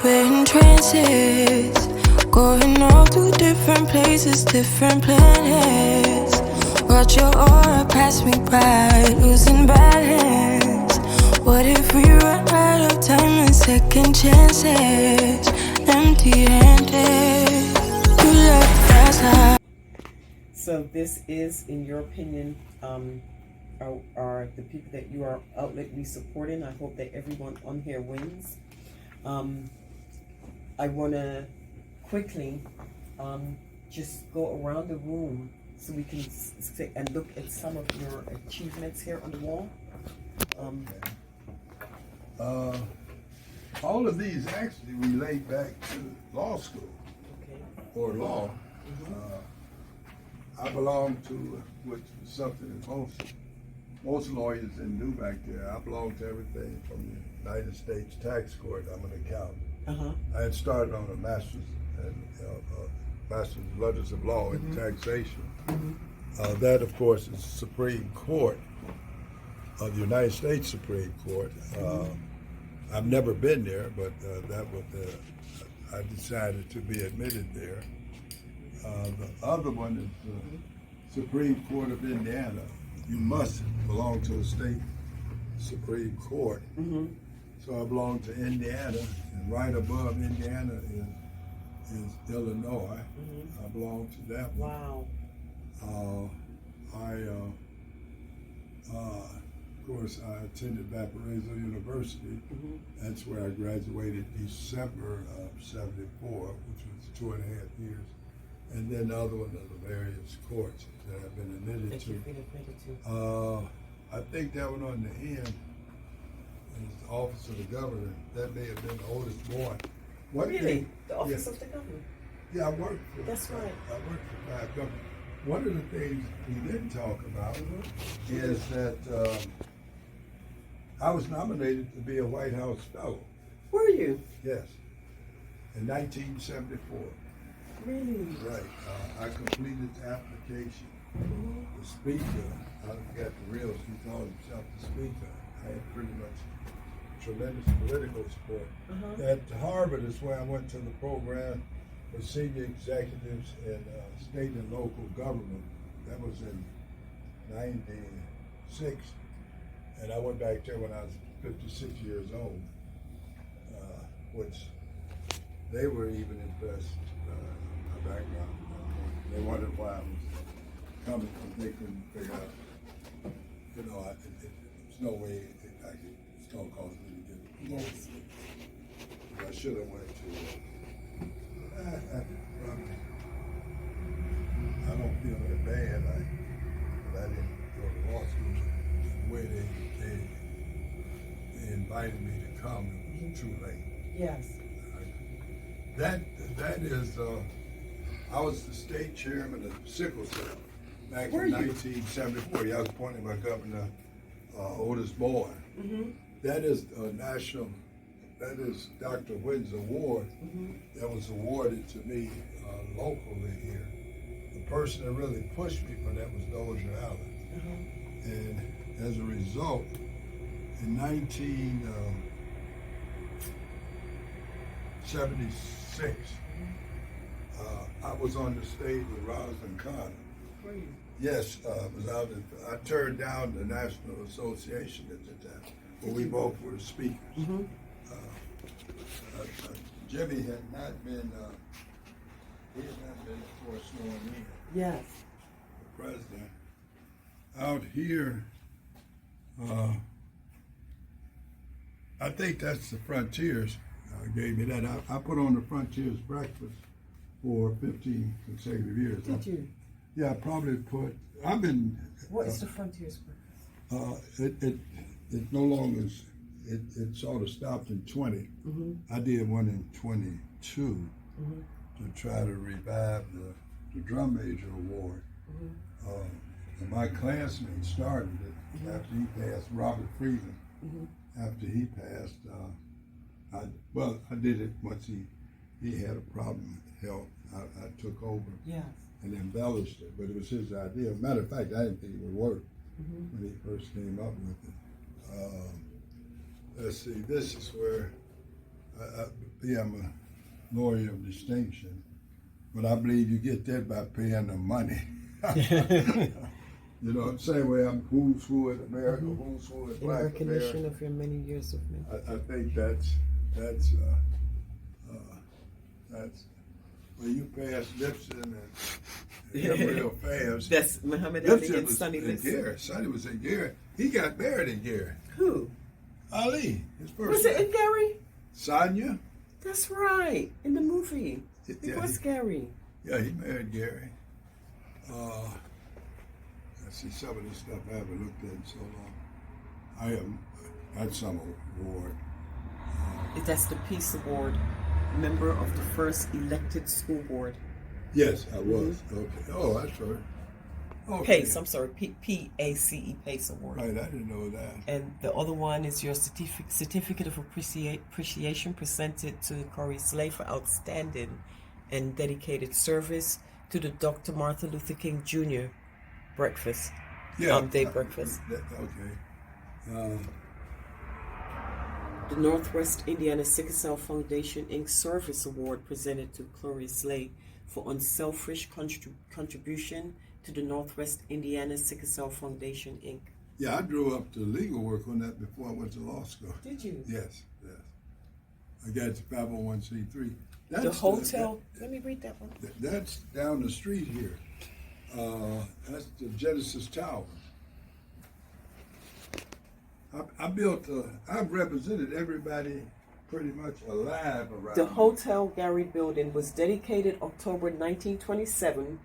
We're in trances, going all to different places, different planets. Watch your aura pass me by, losing balance. What if we run out of time and second chances? Empty-handed, you left fast high. So this is, in your opinion, are the people that you are outwardly supporting. I hope that everyone on here wins. I want to quickly just go around the room so we can sit and look at some of your achievements here on the wall. All of these actually relate back to law school or law. I belong to, which is something that most lawyers didn't do back there. I belong to everything from the United States Tax Court. I'm an accountant. I had started on a master's of letters of law in taxation. That, of course, is the Supreme Court of the United States Supreme Court. I've never been there, but I decided to be admitted there. The other one is the Supreme Court of Indiana. You must belong to a state Supreme Court. So I belong to Indiana, and right above Indiana is Illinois. I belong to that one. Wow. Of course, I attended Valparaiso University. That's where I graduated December of '74, which was 2.5 years. And then the other one are the various courts that I've been admitted to. I think that one on the end is the Office of the Governor. That may have been the oldest one. Really? The Office of the Governor? Yeah, I worked for. That's right. I worked for 5 governors. One of the things we didn't talk about is that I was nominated to be a White House Fellow. Were you? Yes, in 1974. Really? Right. I completed the application. The speaker, I forgot the real, he called himself the speaker. I had pretty much tremendous political support. At Harvard is where I went to the program for senior executives in state and local government. That was in '96. And I went back there when I was 56 years old, which they were even impressed my background. They wondered why I was coming, because they couldn't figure out, there's no way it's going to cause me to get promoted. I should have went to, I don't feel that bad, but I didn't go to law school. The way they invited me to come, it was too late. Yes. That is, I was the state chairman of sickle cell back in 1974. I was appointed by Governor Otis Bourne. That is a national, that is Dr. Wynn's award that was awarded to me locally here. The person that really pushed me for that was Dozier Allen. And as a result, in 1976, I was on the stage with Rosalind Carter. Yes, I turned down the National Association at the time, but we both were speakers. Jimmy had not been, for sworn in. Yes. The president. Out here, I think that's the Frontiers gave me that. I put on the Frontiers breakfast for 15 consecutive years. Did you? Yeah, I probably put, I've been. What is the Frontiers breakfast? It no longer is, it sort of stopped in 20. I did one in 22 to try to revive the drum major award. And my classmate started it after he passed, Robert Friedman. After he passed, I did it once he had a problem with health. I took over and embellished it, but it was his idea. Matter of fact, I didn't think it would work when he first came up with it. Let's see, this is where Yeah, I'm a lawyer of distinction, but I believe you get that by paying them money. You know, same way I'm who's who in America, who's who in In Black recognition America. of your many years of mentorship. I think that's well, you passed Lipson and him real fast. That's Muhammad Ali Lipson and was Sonny in Liston. Gary. Sonny was in Gary. He got married in Gary. Who? Ali, his first. Was it in Gary? Sonia? That's right. In the movie. It Yeah, was Gary. Yeah, he married Gary. Let's see some of this stuff I haven't looked at in so long. I am at some award. That's the Peace Award. Member of the first elected school board. Yes, I was. Okay. Oh, that's right. Okay. PACE, I'm sorry, P-A-C-E, PACE Award. Right, I didn't know that. And the other one is your certificate of appreciation presented to Clorius L for outstanding and dedicated service to the Dr. Martin Luther King Jr. breakfast. Day breakfast. Okay. The Northwest Indiana Sickle Cell Foundation Inc. Service Award presented to Clorius L for unselfish contribution to the Northwest Indiana Sickle Cell Foundation Inc. Yeah, I drew up the legal work on that before I went to law school. Did you? Yes. I got the 501c3. That's the hotel. Let me read that one. That's down the street here. That's the Genesis Tower. I've represented everybody pretty much alive around The here. Hotel Gary building was dedicated October 1927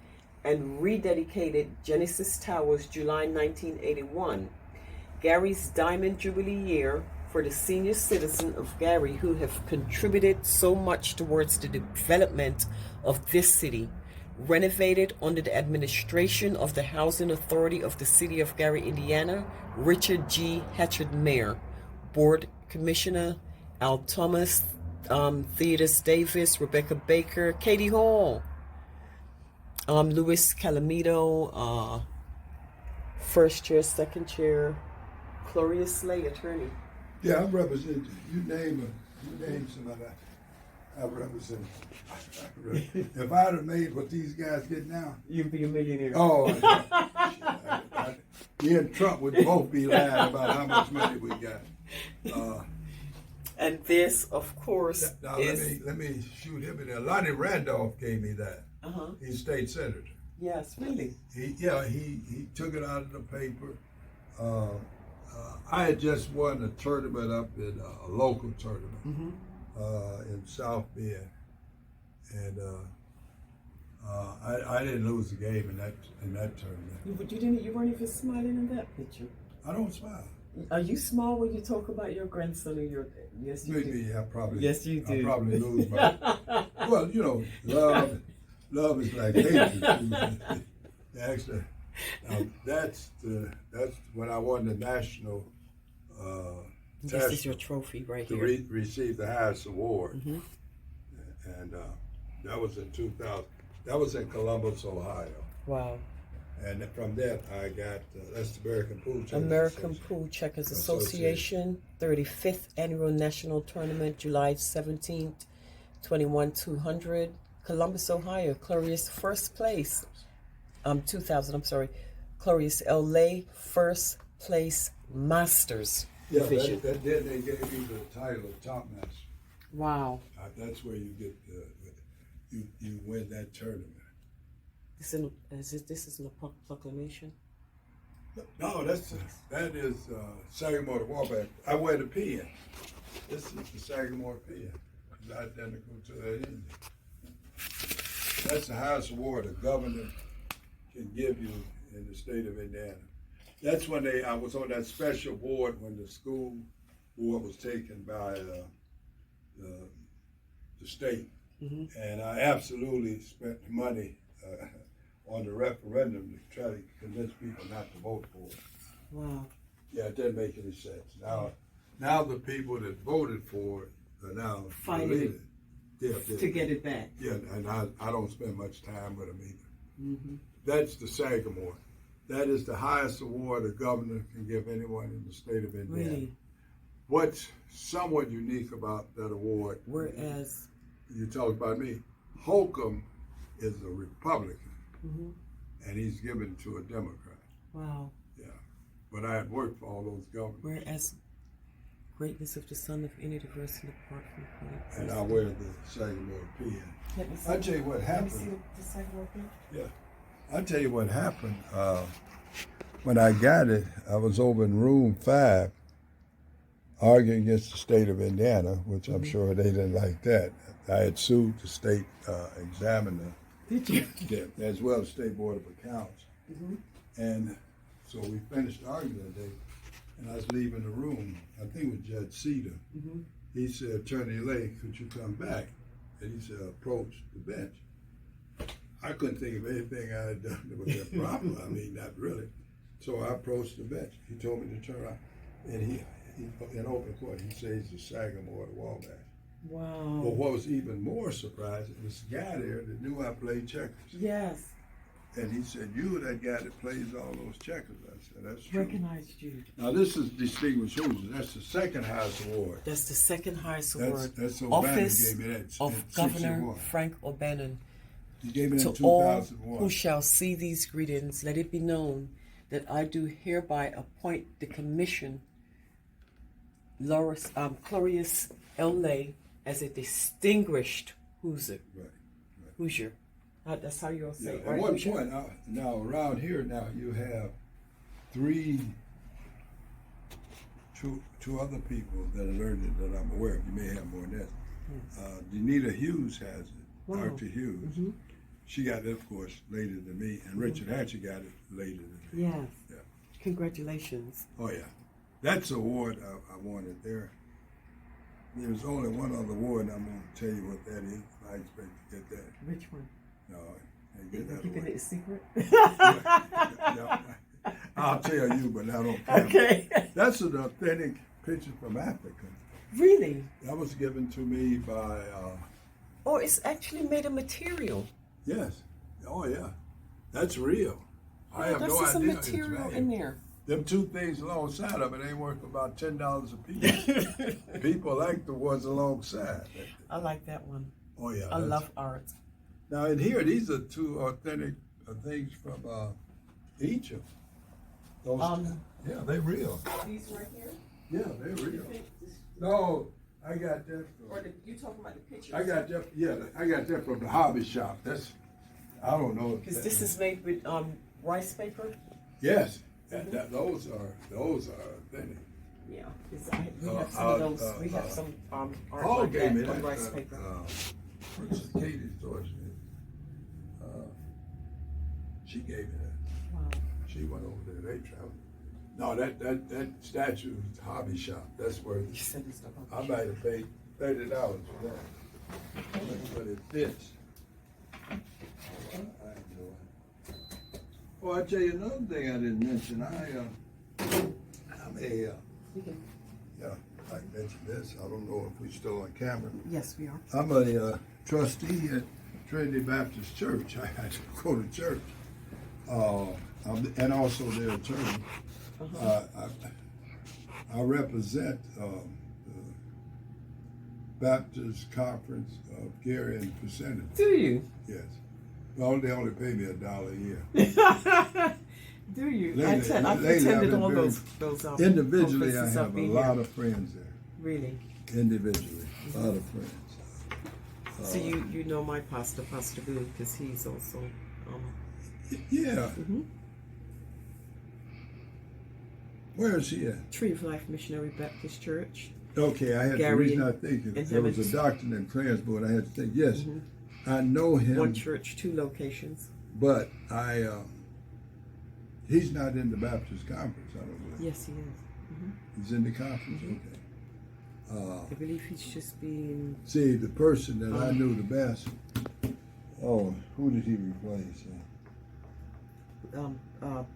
and rededicated Genesis Towers July 1981. Gary's Diamond Jubilee year for the senior citizen of Gary who have contributed so much towards the development of this city. Renovated under the administration of the Housing Authority of the City of Gary, Indiana, Richard G. Hatchard, Mayor, Board Commissioner Al Thomas, Theodis Davis, Rebecca Baker, Katie Hall, Louis Calamito, first chair, second chair, Clorius L, attorney. Yeah, I've represented. You name somebody. I've represented. If I'd have made what these guys get now, You'd be a millionaire. oh, me and Trump would both be lying about how much money we got. And this, of course, Now is... let me shoot him in there. Lonnie Randolph gave me that. He's state senator. Yes, really. He took it out of the paper. I had just won a tournament up in a local tournament in South Bend, and I didn't lose the game in that tournament. But you weren't even smiling in that picture. I don't smile. Are you small when you talk about your grandson or your? Yes, you Maybe do. I probably. Yes, you do. I probably lose my. Well, you know, love is like hatred. Actually, that's when I won the national. This is your trophy right to here. receive the highest award, and that was in 2000. That was in Columbus, Ohio. Wow. And from that, I got that's the American Pool Checkers American Pool Checkers Association 35th Annual National Tournament, July 17th, 21-200, Columbus, Ohio. Clorius first place. 2000. I'm sorry. Clorius L, first place Masters division. Then they gave me the title of Top Master. Wow. That's where you get you win that tournament. This is a proclamation. No, that is Sagamore the Warpath. I wear the pen. This is the Sagamore pen. It's identical to that Indian. That's the highest award a governor can give you in the state of Indiana. That's when I was on that special board when the school board was taken by the state. And I absolutely spent money on the referendum to try to convince people not to vote for it. Wow. Yeah, it doesn't make any sense. Now the people that voted for it are now fighting to get it back. Yeah, and I don't spend much time with them either. That's the Sagamore. That is the highest award a governor can give anyone in the state of Indiana. Really? what's somewhat unique about that award, Whereas, you talk about me, Holcomb is a Republican, and he's given to a Democrat. wow. Yeah, but I had worked for all those governors. Whereas greatness of the son of any diversity apart from politics. And I wear the Sagamore pin. Let me see. I tell you what Let me happened. see the Sagamore pin. Yeah, I tell you what happened. When I got it, I was over in room 5 arguing against the state of Indiana, which I'm sure they didn't like that. I had sued the state examiner. Did you? Yeah, as well as State Board of Accounts. And so we finished arguing that day, and I was leaving the room. I think it was Judge Cedar. He said, Attorney Lay, could you come back? And he said, approach the bench. I couldn't think of anything I had done that was improper. I mean, not really. So I approached the bench. He told me to turn around, and he in open court, he says he's the Sagamore at Wabash. Wow. But what was even more surprising, this guy there that knew I played checkers. Yes. And he said, you that guy that plays all those checkers. I said, that's true. Recognized you. Now this is Distinguished Cruiser. That's the second highest award. That's the second highest award. That's O'Bannon Office gave me that of in Governor 61. Frank O'Bannon. He gave me that in To all 2001. who shall see these greetings, let it be known that I do hereby appoint the commission Clorius L as a distinguished Hoosier. Right. Hoosier. That's how you all say Yeah, it, at right? one Hoosier? point, now around here now you have two other people that are learned that I'm aware of. You may have more than that. Denita Hughes has it. Wow. Arthur Hughes. She got it, of course, later than me, and Richard Hatcher got it later than me. Yes. Yeah. Congratulations. Oh yeah, that's the award I wanted there. There's only one other award, and I'm going to tell you what that is. I expect to get that. Which one? No, I get You're that keeping award. it a secret? No, I'll tell you, but I don't care. Okay. That's an authentic picture from Africa. Really? That was given to me by, Oh, it's actually made of material. yes. Oh, yeah. That's real. I have There's no some idea. material it's in there. Them two things alongside of it ain't worth about $10 a piece. People like the ones alongside. I like that one. Oh, yeah. I love art. Now, in here, these are two authentic things from Egypt. Those, yeah, they're real. These right here? Yeah, they're real. No, I got that Or from, you talking about the pictures? I got that, yeah, I got that from the hobby shop. That's, I don't know. if Because that- this is made with rice paper. Yes, those are authentic. Yeah, we have some of those. We have some art Paul like gave me that on that. rice paper. What's Katie's daughter? She gave me that. Wow. She went over there. They traveled. No, that statue is hobby shop. That's worth You said it's the I might have paid $30 for that. But it fits. I enjoy it. Oh, I tell you another thing I didn't mention. I'm a I mentioned this. I don't know if we're still on camera. Yes, we are. I'm a trustee at Trinity Baptist Church. I had to go to church. And also their attorney. I represent the Baptist Conference of Gary and Vicinity. Do you? Yes. Well, they only pay me $1 a year. Do you? Lately- I've lately I've attended been all very- those Individually, I conferences have I've a been lot here. of friends there. Really? Individually, a lot of friends. So you know my pastor, Pastor Boo, because he's also Yeah. Where is he at? Tree of Life Missionary Baptist Church. Okay, I had the Gary reason I think and there was Heavens. a doctor in Clarence, but I had to think, yes, I know him, One church, 2 locations. but he's not in the Baptist conference, I don't believe. Yes, he is. He's in the conference, okay. I believe he's just being. See, the person that I knew the best, who did he replace?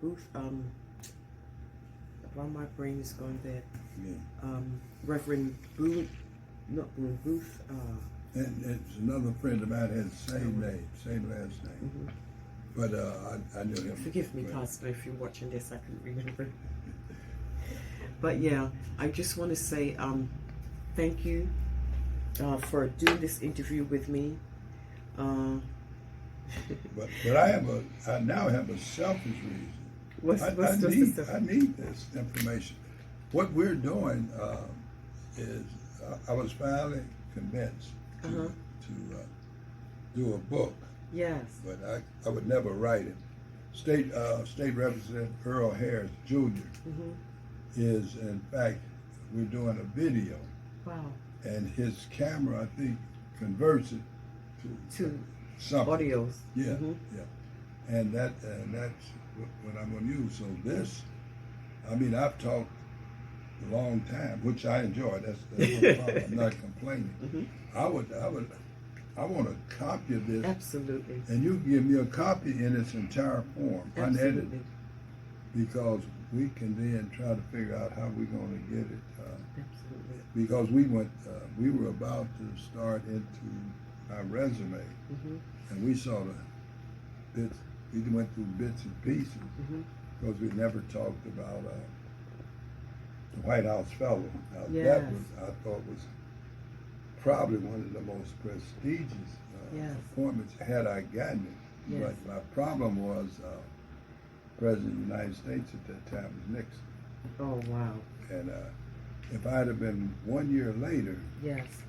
Booth. While my brain is going there. Yeah. Reverend Booth, not Booth. Booth. And it's another friend of mine has the same name, same last name. But I knew him. Forgive me, well. Pastor, if you're watching this, I couldn't remember. But yeah, I just want to say thank you for doing this interview with me. But I now have a selfish reason. I need this information. What we're doing is I was finally convinced to do a book. Yes. But I would never write it. State Representative Earl Harris Jr. Is, in fact, we're doing a video. Wow. And his camera, I think, converts it to something. Audios. Yeah, yeah. And that's what I'm going to use. So this, I mean, I've talked a long time, which I enjoy. That's no problem. I'm not complaining. I want a copy of this. Absolutely. And you can give me a copy in its entire form, unedited, because we can then try to figure out how we're going to get it. Absolutely. Because we were about to start into our resume, and we saw the bits. We went through bits and pieces because we never talked about the White House Fellow. Now, that was, I thought, was probably one of the most prestigious appointments had I gotten it. Yes. But my problem was President of the United States at that time was Nixon. Oh, wow. And if I'd have been 1 year later, yes,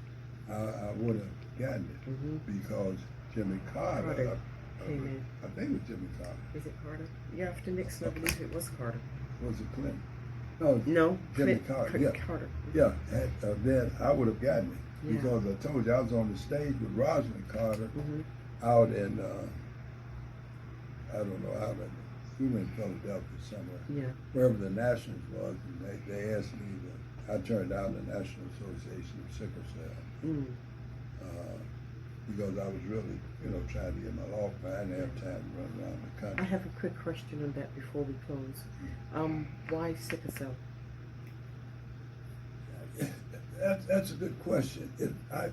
I would have gotten it because Jimmy Carter came in. I think it was Jimmy Carter. Is it Carter? Yeah, after Nixon, I believe it was Carter. Was it Clinton? No, Jimmy Carter. Yeah. Carter. Yeah, then I would have gotten it Yeah. because I told you I was on the stage with Rosalind Carter out in I don't know, out in we were in Philadelphia somewhere. Yeah. Wherever the Nationals was, and they asked me I turned down the National Association of Sickle Cell because I was really, trying to get my law. I didn't have time to run around the country. I have a quick question on that before we close. Why sickle cell? That's a good question. I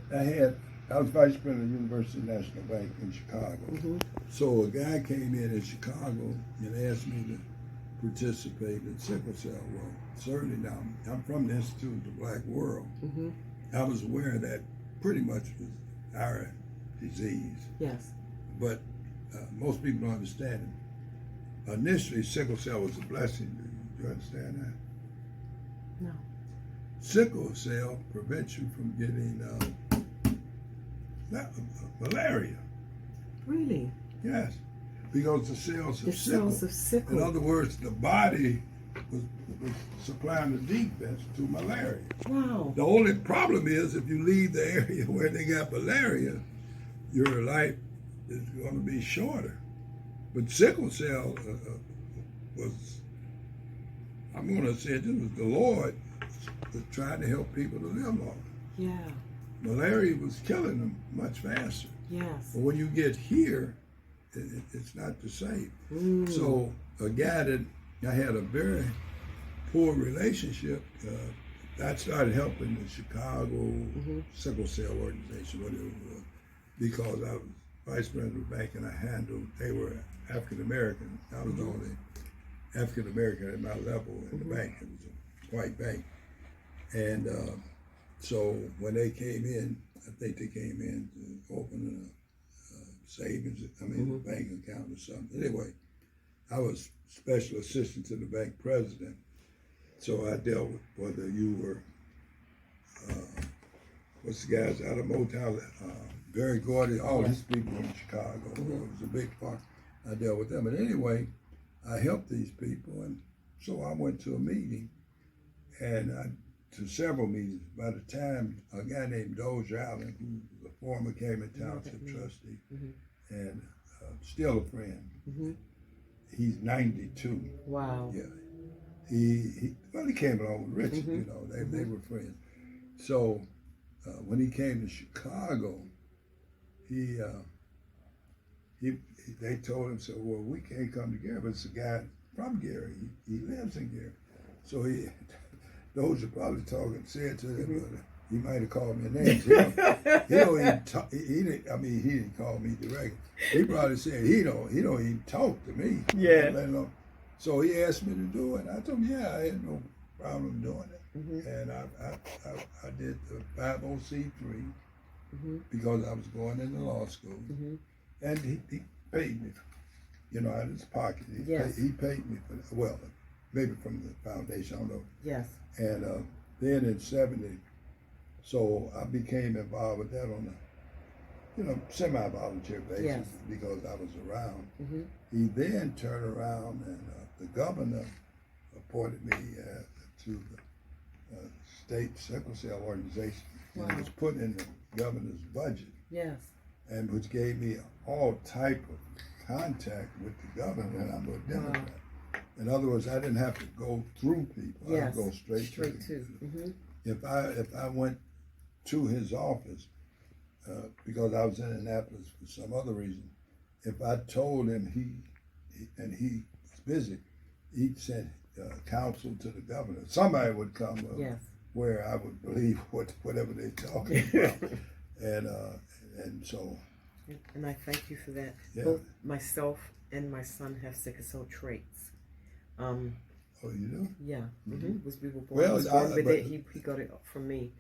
was vice president of the University National Bank in Chicago. So a guy came in Chicago and asked me to participate in sickle cell. Well, certainly now, I'm from the Institute of the Black World. I was aware that pretty much was our disease. Yes. But most people don't understand it. Initially, sickle cell was a blessing. Do you understand that? No. Sickle cell prevents you from getting malaria. Really? Yes, because the cells of cells of sickle. In other words, the body was supplying the defense to malaria. Wow. The only problem is if you leave the area where they got malaria, your life is going to be shorter. But sickle cell was, I'm going to say, this was the Lord was trying to help people to live longer. Yeah. Malaria was killing them much faster. Yes. But when you get here, it's not the same. So a guy that I had a very poor relationship, I started helping the Chicago Sickle Cell Organization, whatever it was, because I was vice president of the bank and I handled, they were African American. I was the only African American at my level in the bank. It was a white bank. And so when they came in, I think they came in to open a savings, a bank account or something. Anyway, I was special assistant to the bank president. So I dealt with whether you were, what's the guys out of Motown, Barry Gordy, all these people in Chicago. It was a big part. I dealt with them. And anyway, I helped these people. And so I went to a meeting and to several meetings. By the time a guy named Dozier Allen, who was a former Cayman Township trustee, and still a friend, he's 92. Wow. Yeah. He came along with Richard, they were friends. So when he came to Chicago, they told him, so, well, we can't come together, but it's a guy from Gary. He lives in Gary. So those are probably said to him, but he might have called me a name. He didn't call me directly. He probably said, he don't even talk to me. Yeah. So he asked me to do it. I told him, yeah, I had no problem doing it. And I did the 501c3 because I was going into law school, and he paid me, out of his pocket. He paid me for, well, maybe from the foundation, I don't know. Yes. And then in '70, so I became involved with that on a semi-volunteer basis because I was around. He then turned around and the governor appointed me to the state sickle cell organization. Wow. And it was put in the governor's budget. Yes. And which gave me all type of contact with the governor, and I'm a Democrat. In other words, I didn't have to go through people. I could go straight to. If I went to his office, because I was in Annapolis for some other reason, if I told him he was busy, he'd send counsel to the governor. Somebody would come where I would believe whatever they're talking about. And so. And I thank you for that. Yeah. Both myself and my son have sickle cell traits. Oh, you do? Yeah. We were born, Well, with it. He got it from me.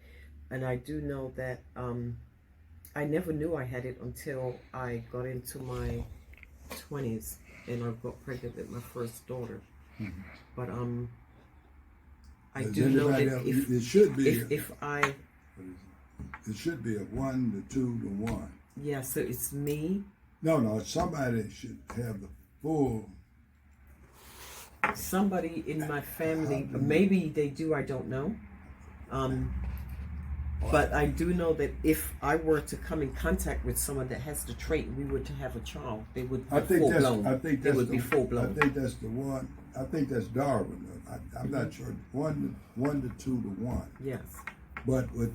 And I do know that I never knew I had it until I got into my 20s and I got pregnant with my first daughter. But I do know that it should be it should be a 1 to 2 to 1. Yeah, so it's me. No, somebody should have the full. Somebody in my family, maybe they do, I don't know. But I do know that if I were to come in contact with someone that has the trait, we were to have a child, they would be full blown. I think they would be full blown. I think that's the one. I think that's Darwin. I'm not sure. 1 to 2 to 1. Yes. But with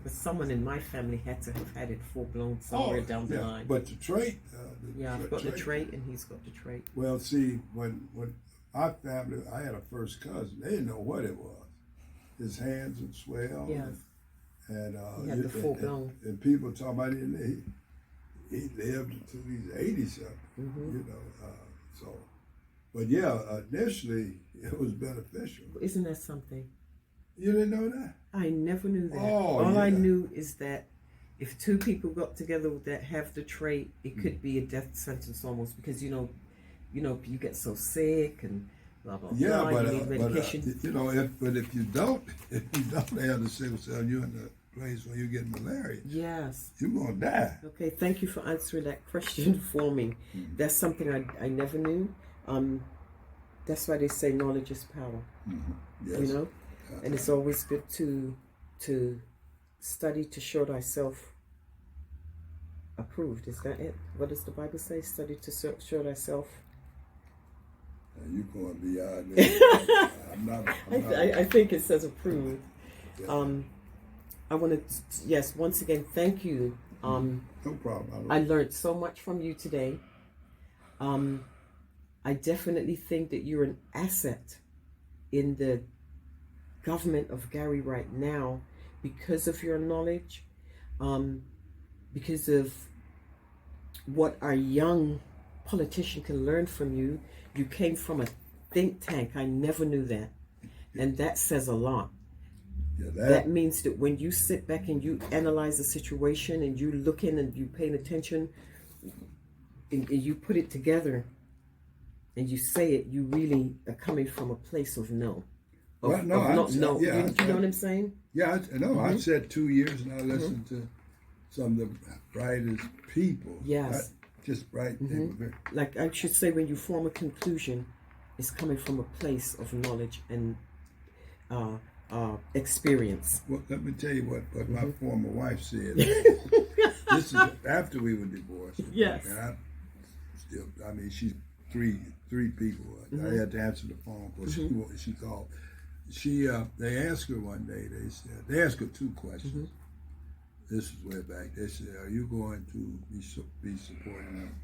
but someone in my family had to have had it full blown somewhere down the line. But the trait. I've got the trait, and he's got the trait. Well, see, when our family, I had a first cousin. They didn't know what it was. His hands would swell. Yes. And he had the full blown. And people talk about it. He lived until he's 80-something. So. But yeah, initially it was beneficial. Isn't that something? You didn't know that? I never knew that. Oh, All I knew is that if two people got together that have the trait, it could be a death sentence almost because you get so sick and blah blah yeah, blah. You need medication. If you don't have the sickle cell, you're in the place where you get malaria. Yes, you're gonna die. Okay, thank you for answering that question for me. That's something I never knew. That's why they say knowledge is power. Yes. And it's always good to study to show thyself approved. Is that it? What does the Bible say? Study to show thyself. You're going to be out there. I'm not. I think it says approved. Yeah. I want to, once again, thank you. No problem. I learned so much from you today. I definitely think that you're an asset in the government of Gary right now because of your knowledge, because of what our young politician can learn from you. You came from a think tank. I never knew that. And that says a lot. Yeah, that means that when you sit back and you analyze the situation and you look in and you paying attention and you put it together and you say it, you really are coming from a place of no. You know what I'm saying? Yeah, I know. I said 2 years and I listened to some of the brightest people. Yes. Just bright. Like I should say, when you form a conclusion, it's coming from a place of knowledge and experience. Well, let me tell you what my former wife said. This is after we were divorced. Yes. And she's three people. I had to answer the phone because she called. They asked her one day. They asked her two questions. This is way back. They said, "Are you going to be supporting him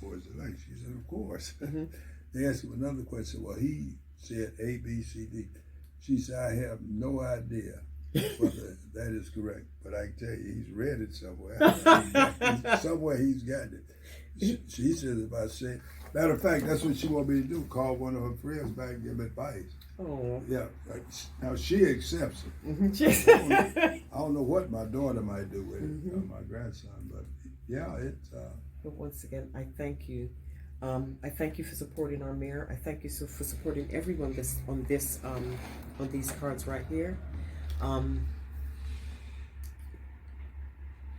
for his election?" She said, "Of course." They asked him another question. Well, he said A, B, C, D. She said, "I have no idea whether that is correct, but I can tell you, he's read it somewhere. Somewhere he's got it." She said, "If I say Matter of fact, that's what she want me to do. Call one of her friends back and give advice. Oh. Yeah. Like, now she accepts it. I don't know what my daughter might do with it, or my grandson, but yeah, it's. But once again, I thank you. I thank you for supporting our mayor. I thank you for supporting everyone on these cards right here.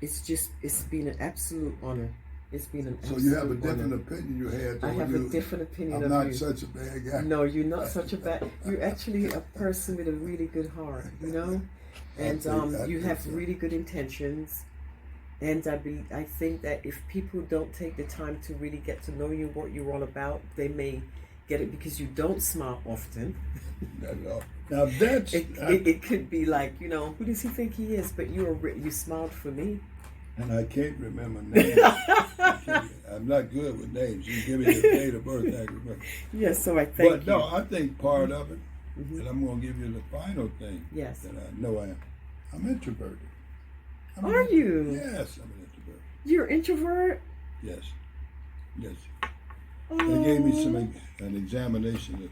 It's been an absolute honor. It's been an absolute honor. So you have a different opinion you had. I have a different opinion of you. I'm not such a bad guy. No, you're not such a bad. You're actually a person with a really good heart, you know, and you have really good intentions. And I think that if people don't take the time to really get to know you, what you're all about, they may get it because you don't smile often. Now that's it could be like, you know, who does he think he is? But you smiled for me. And I can't remember names. I'm not good with names. You give me the date of birth, I can remember. Yes, so I thank you. But no, I think part of it, and I'm going to give you the final thing. Yes. That I know I'm introverted. Are you? Yes, I'm an introvert. You're an introvert? Yes. Yes. Oh. They gave me an examination that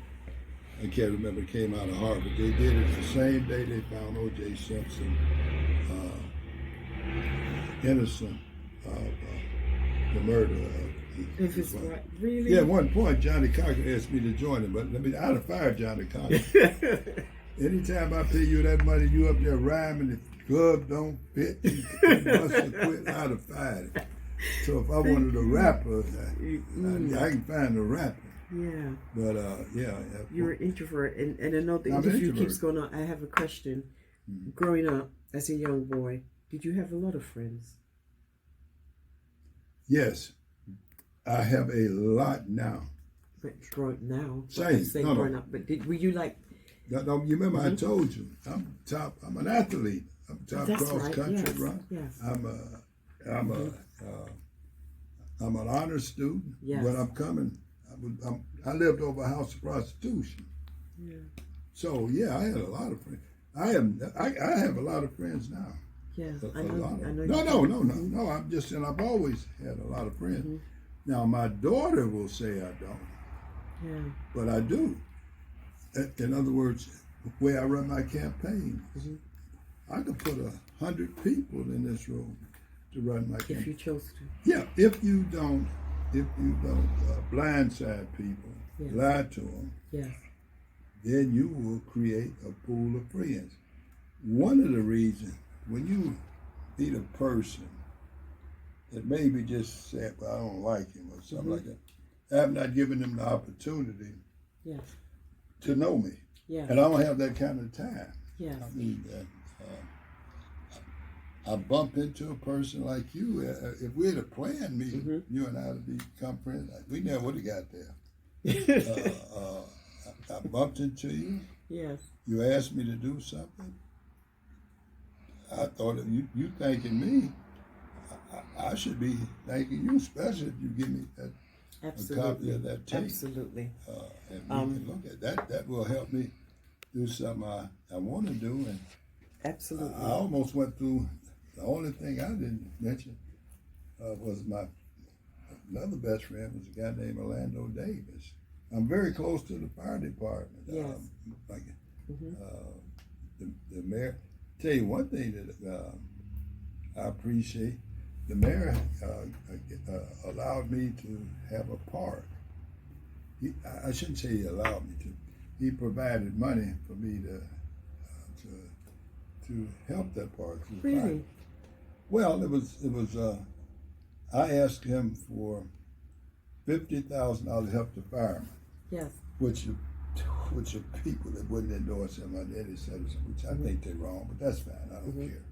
I can't remember. It came out of Harvard. They did it the same day they found O.J. Simpson innocent of the murder of his wife. Right. Really? Yeah, at one point, Johnny Cochran asked me to join him, but I'd have fired Johnny Cochran. Anytime I pay you that money, you up there rhyming, the glove don't fit, you must have quit, I'd have fired him. So if I wanted a rapper, I can find a rapper. Yeah. But, yeah. You're an introvert, and I know the interview keeps going on. I have a question. Growing up as a young boy, did you have a lot of friends? Yes. I have a lot now. But now? Same. Growing up, but were you like... No, you remember I told you, I'm an athlete. I'm top cross country, right? Yes. I'm an honor student. Yes. When I'm coming, I lived over a house of prostitution. Yeah. So yeah, I had a lot of friends. I have a lot of friends now. Yeah, I know. No. I'm just saying I've always had a lot of friends. Now my daughter will say I don't. Yeah. But I do. In other words, where I run my campaign, I could put 100 people in this room to run my campaign. If you chose to. Yeah, if you don't blindside people, lie to them, then you will create a pool of friends. One of the reasons, when you meet a person that maybe just said, well, I don't like him or something like that, I have not given them the opportunity to know me. Yeah. And I don't have that kind of time. Yeah. I mean, I bump into a person like you. If we had a planned meeting, you and I to become friends, we never would have got there. I bumped into you. Yes. You asked me to do something. I thought of you thanking me. I should be thanking you, especially if you give me a copy of that tape. Absolutely. And we can look at that. That will help me do something I want to do. And absolutely. I almost went through. The only thing I didn't mention was another best friend was a guy named Orlando Davis. I'm very close to the fire department. Yes. The mayor. Tell you one thing that I appreciate. The mayor allowed me to have a park. I shouldn't say he allowed me to. He provided money for me to help that park. Really? Well, it was. I asked him for $50,000 to help the firemen. Yes. Which are people that wouldn't endorse him on any citizen, which I think they're wrong, but that's fine. I don't care.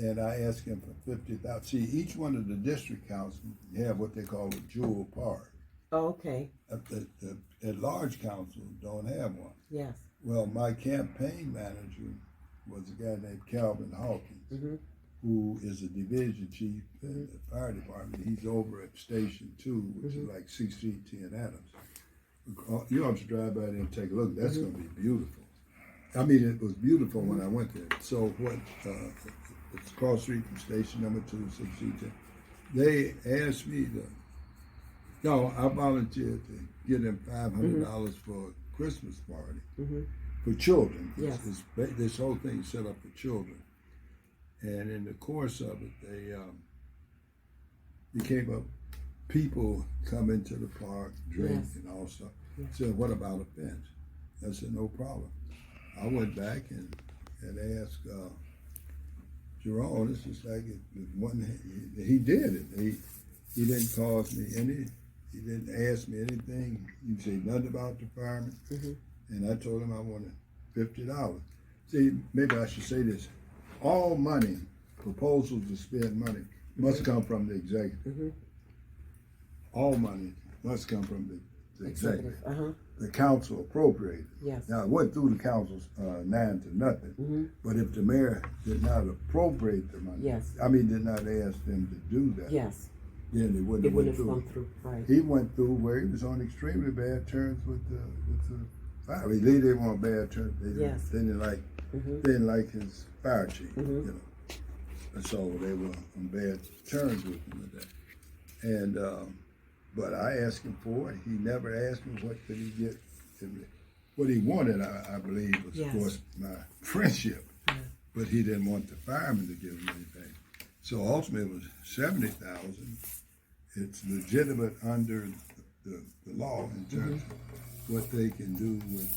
And I asked him for $50,000. See, each one of the district councils have what they call a jewel park. Oh, okay. At large councils don't have one. Yes. Well, my campaign manager was a guy named Calvin Hawkins, who is a division chief in the fire department. He's over at Station 2, which is like 610 Adams. You have to drive by there and take a look. That's going to be beautiful. I mean, it was beautiful when I went there. So what? It's across the street from Station Number 2, 610. They asked me No, I volunteered to give them $500 for a Christmas party for children. Yes. This whole thing is set up for children. And in the course of it, they came up, people come into the park, drink and all stuff. Yes. Said, what about a fence? I said, no problem. I went back and asked Jerome, this is like he did it. He didn't cause me he didn't ask me anything. He said nothing about the firemen. And I told him I wanted $50. See, maybe I should say this. All money, proposals to spend money, must come from the executive. All money must come from the executive. The council appropriated. Yes. Now, it went through the council's 9 to nothing. But if the mayor did not appropriate the money, did not ask them to do that, then it wouldn't have gone through. Right. He went through where he was on extremely bad terms with the fire. They didn't want bad terms. They didn't like his fire chief. You know, and so they were on bad terms with him with that. And but I asked him for it. He never asked me what could he get. What he wanted, I believe, was of course my friendship. But he didn't want the firemen to give him anything. So ultimately, it was $70,000. It's legitimate under the law in terms of what they can do with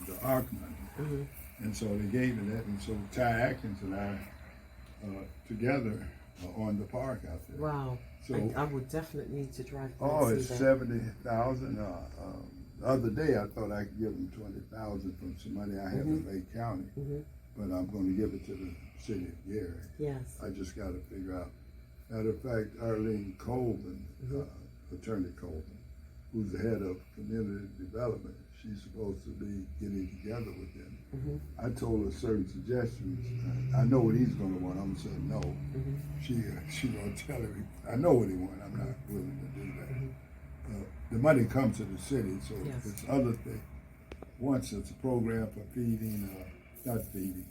the ARC money. And so they gave me that, and so Ty Atkins and I together on the park out there. Wow. So I would definitely need to drive by. Oh, it's $70,000. The other day I thought I could give them $20,000 from some money I have in Lake County, but I'm going to give it to the city of Gary. Yes. I just got to figure out. Matter of fact, Arlene Colvin, Attorney Colvin, who's the head of community development, she's supposed to be getting together with them. I told her certain suggestions. I know what he's going to want. I'm going to say no. She going to tell him, I know what he wants. I'm not willing to do that. The money comes to the city, so it's other things. Once it's a program for feeding, not feeding,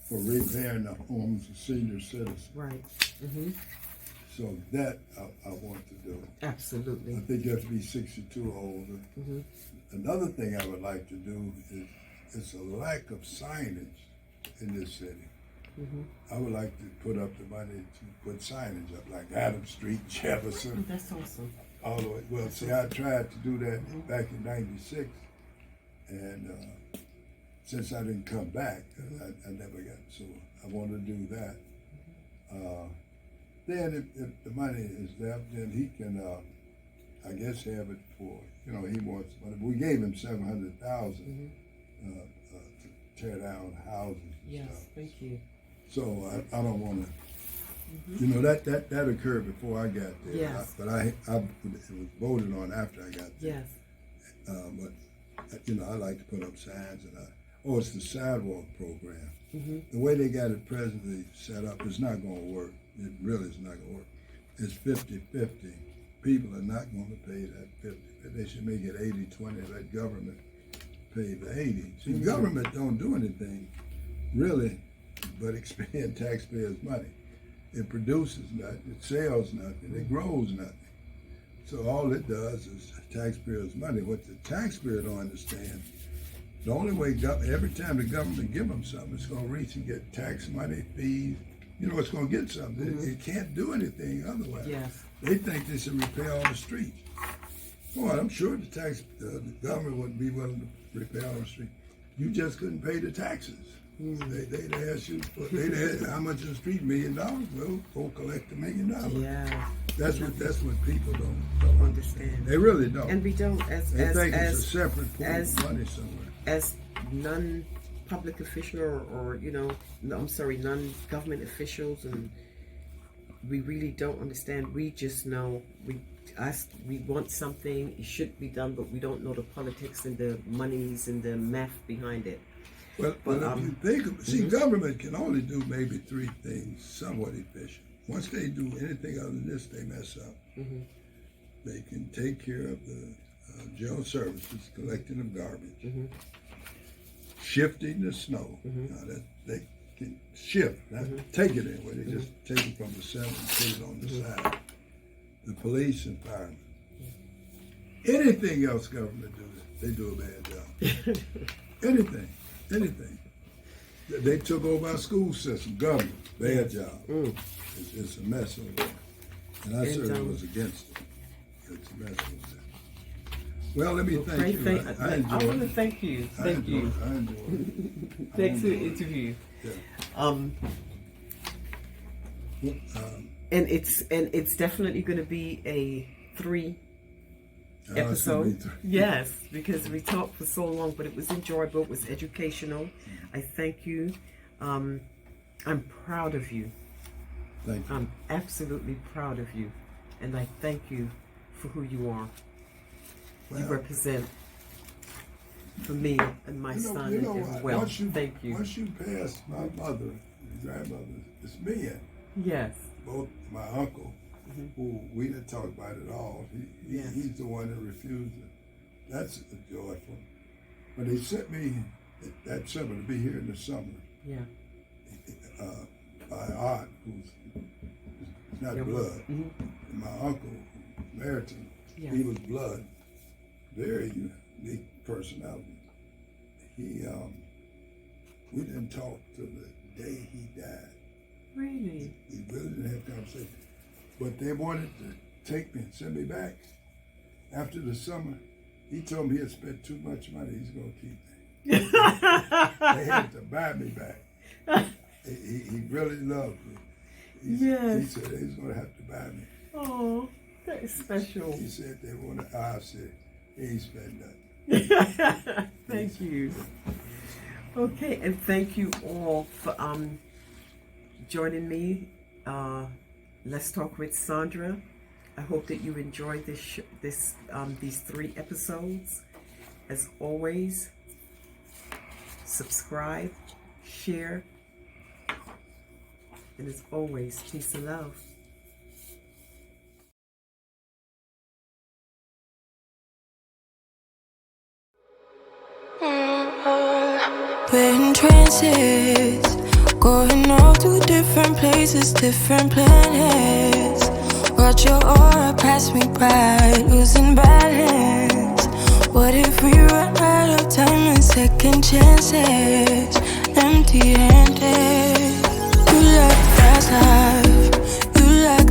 for repairing the homes of senior citizens. Right. So that I want to do. Absolutely. I think you have to be 62 or older. Another thing I would like to do is it's a lack of signage in this city. I would like to put up the money to put signage up, like Adams Street, Jefferson. That's awesome. All the way. Well, see, I tried to do that back in '96, and since I didn't come back, I never got. So I want to do that. Then if the money is left, then he can, I guess, have it for, he wants money. We gave him $700,000 to tear down houses and Yes, stuff. thank you. So I don't want to, that occurred before I got there. Yes. But it was voted on after I got there. Yes. But, I like to put up signs and it's the sidewalk program. The way they got it presently set up, it's not going to work. It really is not going to work. It's 50-50. People are not going to pay that 50. They should make it 80-20. Let government pay the 80. See, government don't do anything really but expend taxpayers' money. It produces nothing. It sells nothing. It grows nothing. So all it does is taxpayers' money. What the taxpayer don't understand, the only way, every time the government give them something, it's going to reach and get tax money, fees. It's going to get something. It can't do anything otherwise. Yes. They think they should repair all the streets. Well, I'm sure the government wouldn't be willing to repair all the streets. You just couldn't pay the taxes. They'd ask you, how much is the street? $1 million? Well, go collect $1 million. Yeah. That's what people don't understand. They really don't. And we don't, they think it's a separate pool of money somewhere. As non-public official or non-government officials, and we really don't understand. We just know we want something, it should be done, but we don't know the politics and the monies and the math behind it. Well, if you think, government can only do maybe 3 things somewhat efficient. Once they do anything other than this, they mess up. They can take care of the general services, collecting of garbage, shifting the snow. Now can shift, not take it anyway. They just take it from the center and put it on the side. The police and firemen. Anything else government do, they do a bad job. Anything. They took over our school system, government, bad job. It's a mess over there. And I certainly was against it. It's a mess over there. Well, let me thank you. I enjoyed it. I want to thank you. Thank you. I enjoyed it. Thanks for the interview. Yeah. And it's definitely going to be a 3 episode. Yes, because we talked for so long, but it was enjoyable. It was educational. I thank you. I'm proud of you. Thank you. I'm absolutely proud of you, and I thank you for who you are. Well, you represent for me and my son as well. Thank you. Once you pass my mother and grandmother, it's me and yes, both my uncle, who we didn't talk about at all. He's the one that refused it. That's joyful. When they sent me that summer to be here in the summer, my aunt, who's not blood, and my uncle, Meriton, he was blood, very unique personality. We didn't talk till the day he died. Really? We really didn't have conversation. But they wanted to take me and send me back. After the summer, he told me he had spent too much money, he's going to keep me. They had to buy me back. He really loved me. He said they was going to have to buy me. Oh, that is special. He said they want to, I said, he ain't spent nothing. Thank you. Okay, and thank you all for joining me. Let's Talk with Sandra. I hope that you enjoyed these 3 episodes. As always, subscribe, share, and as always, peace and love. We're in trances, going off to different places, different planets. Watch your aura pass me by, losing balance. What if we run out of time and second chances? Empty-handed, you left fast life.